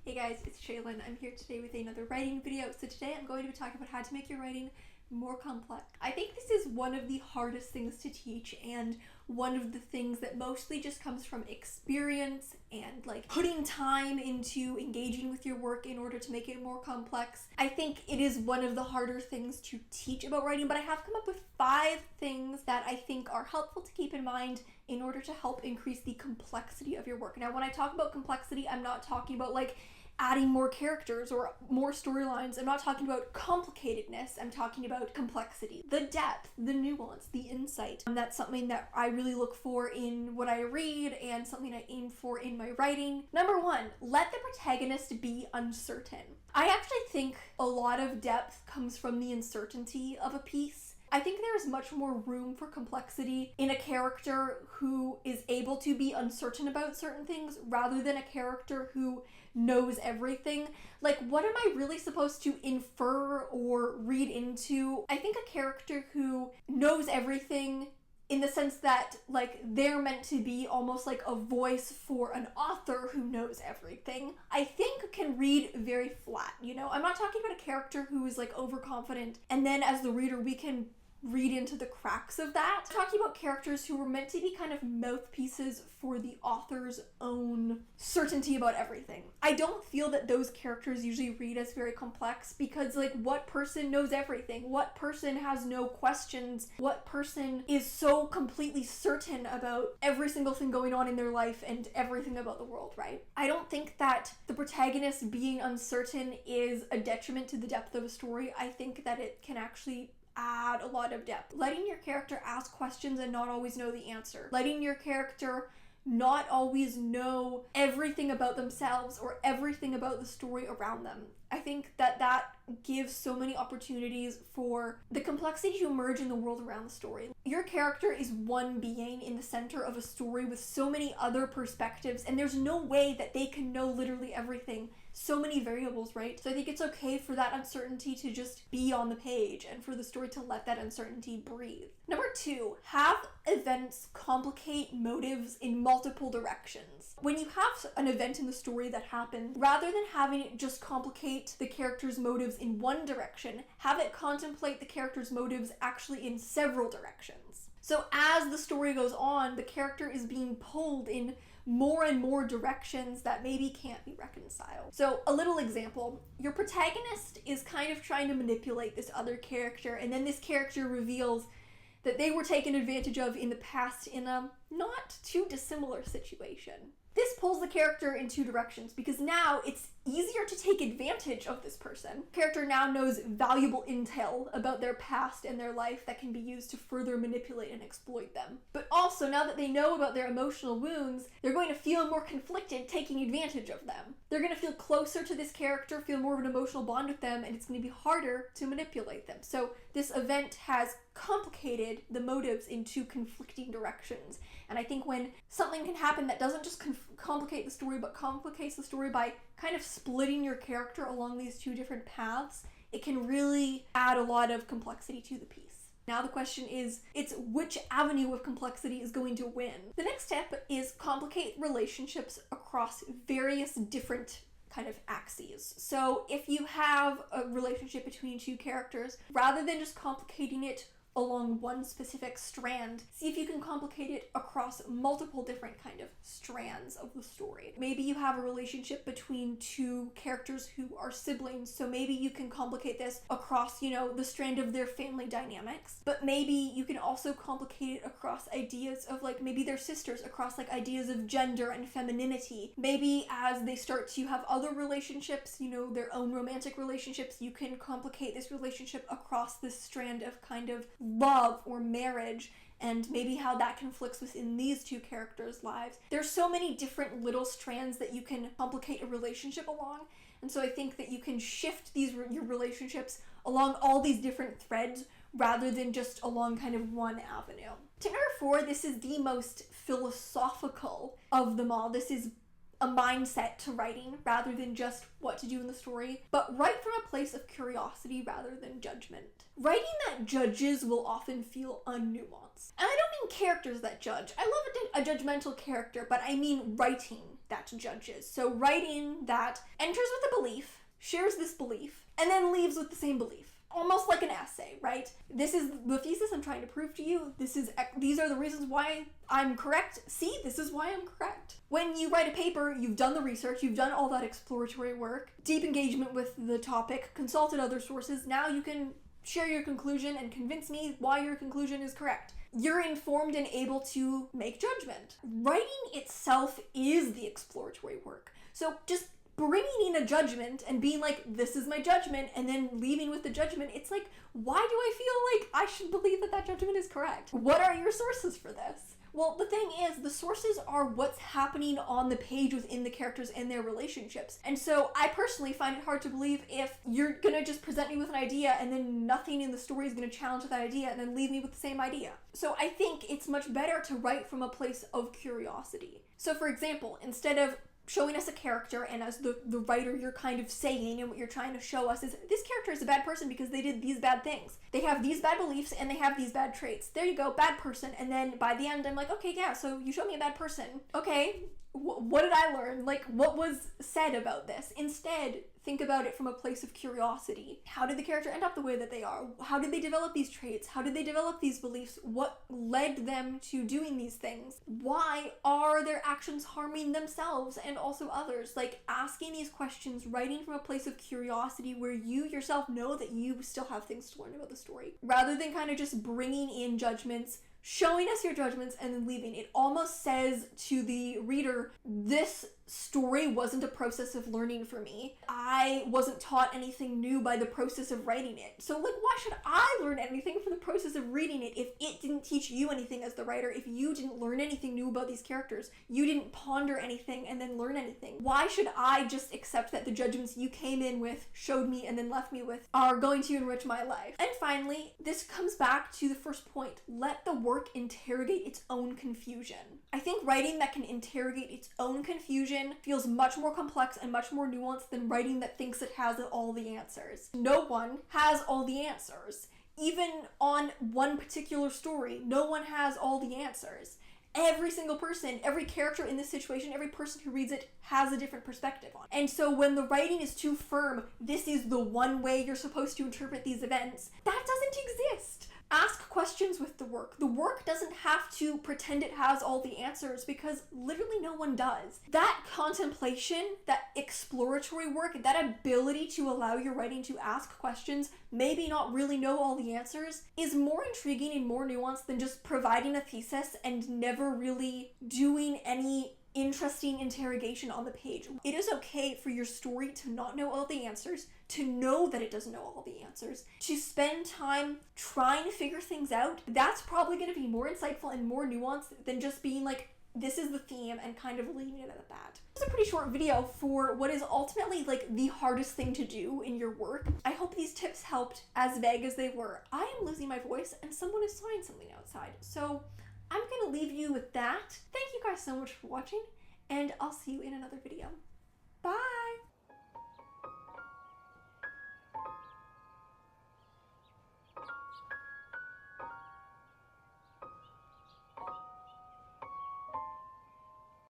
Hey guys, it's Shaylin. I'm here today with another writing video. So today I'm going to be talking about how to make your writing more complex. I think this is one of the hardest things to teach and one of the things that mostly just comes from experience and like putting time into engaging with your work in order to make it more complex. I think it is one of the harder things to teach about writing, but I have come up with 5 things that I think are helpful to keep in mind in order to help increase the complexity of your work. Now, when I talk about complexity, I'm not talking about like adding more characters or more storylines. I'm not talking about complicatedness. I'm talking about complexity. The depth, the nuance, the insight. That's something that I really look for in what I read and something I aim for in my writing. Number 1, let the protagonist be uncertain. I actually think a lot of depth comes from the uncertainty of a piece. I think there is much more room for complexity in a character who is able to be uncertain about certain things rather than a character who knows everything. Like, what am I really supposed to infer or read into? I think a character who knows everything in the sense that like they're meant to be almost like a voice for an author who knows everything, I think can read very flat, you know? I'm not talking about a character who is like overconfident and then as the reader we can read into the cracks of that. I'm talking about characters who were meant to be kind of mouthpieces for the author's own certainty about everything. I don't feel that those characters usually read as very complex because like what person knows everything? What person has no questions? What person is so completely certain about every single thing going on in their life and everything about the world, right? I don't think that the protagonist being uncertain is a detriment to the depth of a story. I think that it can actually add a lot of depth. Letting your character ask questions and not always know the answer. Letting your character not always know everything about themselves or everything about the story around them. I think that that gives so many opportunities for the complexity to emerge in the world around the story. Your character is one being in the center of a story with so many other perspectives, and there's no way that they can know literally everything. So many variables, right? So I think it's okay for that uncertainty to just be on the page and for the story to let that uncertainty breathe. Number 2, have events complicate motives in multiple directions. When you have an event in the story that happens, rather than having it just complicate the character's motives in one direction, have it contemplate the character's motives actually in several directions. So as the story goes on, the character is being pulled in more and more directions that maybe can't be reconciled. So a little example, your protagonist is kind of trying to manipulate this other character, and then this character reveals that they were taken advantage of in the past in a not too dissimilar situation. This pulls the character in 2 directions because now it's easier to take advantage of this person. The character now knows valuable intel about their past and their life that can be used to further manipulate and exploit them. But also, now that they know about their emotional wounds, they're going to feel more conflicted taking advantage of them. They're going to feel closer to this character, feel more of an emotional bond with them, and it's going to be harder to manipulate them. So this event has complicated the motives in 2 conflicting directions. And I think when something can happen that doesn't just complicate the story, but complicates the story by kind of splitting your character along these 2 different paths, it can really add a lot of complexity to the piece. Now the question is, it's which avenue of complexity is going to win. The next step is complicate relationships across various different kind of axes. So if you have a relationship between 2 characters, rather than just complicating it along one specific strand, see if you can complicate it across multiple different kind of strands of the story. Maybe you have a relationship between 2 characters who are siblings, so maybe you can complicate this across, you know, the strand of their family dynamics. But maybe you can also complicate it across ideas of like maybe they're sisters, across like ideas of gender and femininity. Maybe as they start to have other relationships, you know, their own romantic relationships, you can complicate this relationship across this strand of kind of love or marriage and maybe how that conflicts within these 2 characters' lives. There's so many different little strands that you can complicate a relationship along, and so I think that you can shift your relationships along all these different threads rather than just along kind of one avenue. Tip number 4, this is the most philosophical of them all. This is a mindset to writing rather than just what to do in the story, but write from a place of curiosity rather than judgment. Writing that judges will often feel unnuanced. And I don't mean characters that judge. I love a judgmental character, but I mean writing that judges. So writing that enters with a belief, shares this belief, and then leaves with the same belief. Almost like an essay, right? This is the thesis I'm trying to prove to you. These are the reasons why I'm correct. See, this is why I'm correct. When you write a paper, you've done the research, you've done all that exploratory work, deep engagement with the topic, consulted other sources. Now you can share your conclusion and convince me why your conclusion is correct. You're informed and able to make judgment. Writing itself is the exploratory work. So just bringing in a judgment and being like, this is my judgment, and then leaving with the judgment, it's like, why do I feel like I should believe that that judgment is correct? What are your sources for this? Well, the thing is, the sources are what's happening on the page within the characters and their relationships. And so I personally find it hard to believe if you're gonna just present me with an idea and then nothing in the story is gonna challenge that idea and then leave me with the same idea. So I think it's much better to write from a place of curiosity. So for example, instead of showing us a character, and as the writer you're kind of saying, and what you're trying to show us is this character is a bad person because they did these bad things. They have these bad beliefs and they have these bad traits. There you go, bad person. And then by the end I'm like, okay, yeah, so you showed me a bad person. Okay, what did I learn? Like, what was said about this? Instead, think about it from a place of curiosity. How did the character end up the way that they are? How did they develop these traits? How did they develop these beliefs? What led them to doing these things? Why are their actions harming themselves and also others? Like, asking these questions, writing from a place of curiosity where you yourself know that you still have things to learn about the story, rather than kind of just bringing in judgments, showing us your judgments and then leaving. It almost says to the reader, this story wasn't a process of learning for me. I wasn't taught anything new by the process of writing it. So like, why should I learn anything from the process of reading it if it didn't teach you anything as the writer, if you didn't learn anything new about these characters, you didn't ponder anything and then learn anything? Why should I just accept that the judgments you came in with, showed me, and then left me with are going to enrich my life? And finally, this comes back to the first point. Let the work interrogate its own confusion. I think writing that can interrogate its own confusion feels much more complex and much more nuanced than writing that thinks it has all the answers. No one has all the answers. Even on one particular story, no one has all the answers. Every single person, every character in this situation, every person who reads it has a different perspective on it. And so when the writing is too firm, this is the one way you're supposed to interpret these events, that doesn't exist. Ask questions with the work. The work doesn't have to pretend it has all the answers because literally no one does. That contemplation, that exploratory work, that ability to allow your writing to ask questions, maybe not really know all the answers, is more intriguing and more nuanced than just providing a thesis and never really doing any interesting interrogation on the page. It is okay for your story to not know all the answers, to know that it doesn't know all the answers, to spend time trying to figure things out. That's probably going to be more insightful and more nuanced than just being like, this is the theme, and kind of leaving it at that. It's a pretty short video for what is ultimately like the hardest thing to do in your work. I hope these tips helped, as vague as they were. I am losing my voice and someone is sawing something outside. So I'm going to leave you with that. Thank you guys so much for watching, and I'll see you in another video. Bye!